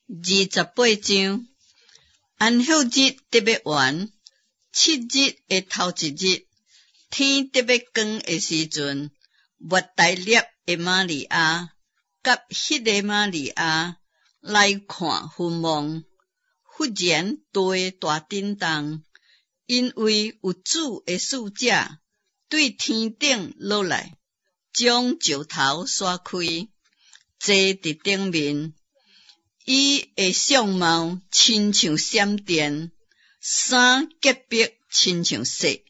28章，安息日特别完，7日的头一日，天特别光的时阵，抹大粒的玛利亚，甲迄个玛利亚来看坟墓，忽然地大震动，因为有主的使者对天顶落来，将石头刷开，坐伫顶面。伊的相貌亲像闪电，衫洁白亲像雪。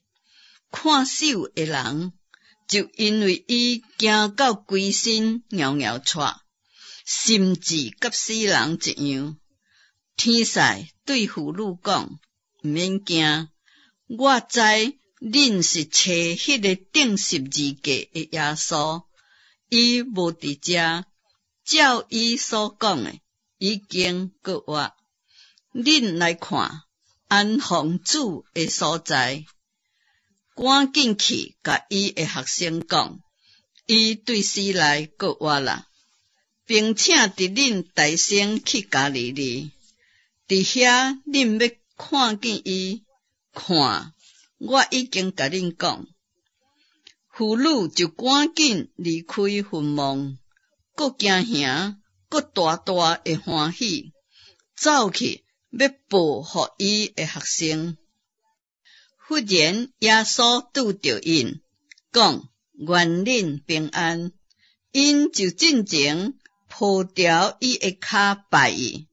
看守的人就因为伊惊到规身摇摇颤，甚至甲死人一样。天使对妇女讲：毋免惊，我知恁是找迄个钉十字架的耶稣，伊无伫遮，照伊所讲的。已经过活，恁来看安放主的所在，赶紧去甲伊的学生讲，伊对死来过活啦，并且伫恁大声去加利利，伫遐恁要看见伊，看，我已经甲恁讲。妇女就赶紧离开坟墓，搁惊吓。搁大大的欢喜，走去要报互伊的学生。忽然耶稣拄着因，讲愿恁平安。因就进前抱条伊的骹拜伊。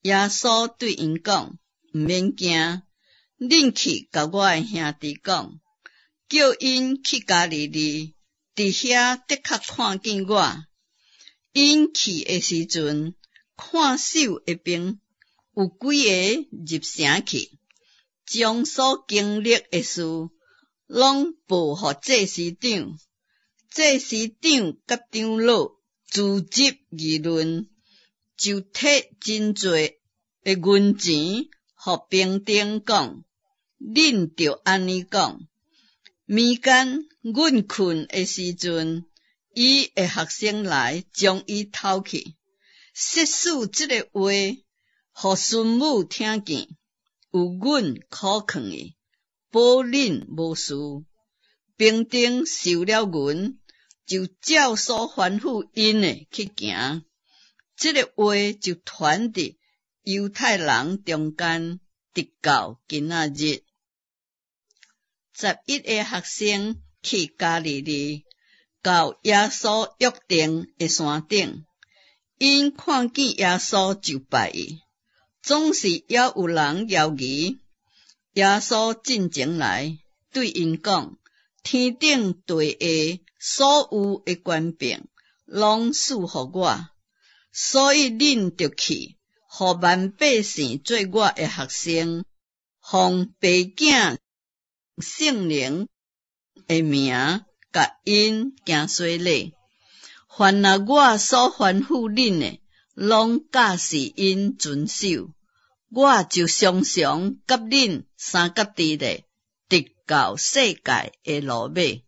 耶稣对因讲：毋免惊，恁去甲我的兄弟讲，叫因去加利利，伫遐的确看见我。因去的时阵，看守的兵有几个入城去，将所经历的事拢报互祭司长。祭司长甲长老聚集议论，就摕真多的银钱互兵丁讲：恁着安尼讲，暝间阮困的时阵。伊的学生来将伊偷去，说出这个话，互孙母听见，有阮可劝伊，保恁无事。兵丁受了阮，就照所吩咐因的去行。这个话就传伫犹太人中间，直到今仔日。11个学生去加利利。到耶稣约定的山顶，因看见耶稣就拜伊，总是也有人犹疑。耶稣进前来，对因讲：天顶地下所有的权柄，拢赐互我，所以恁着去，互万百姓做我的学生，奉爸囝圣灵的名。甲因行洗礼，凡那我所吩咐恁的，拢教示因遵守。我就常常甲恁相甲伫咧，直到世界的落尾。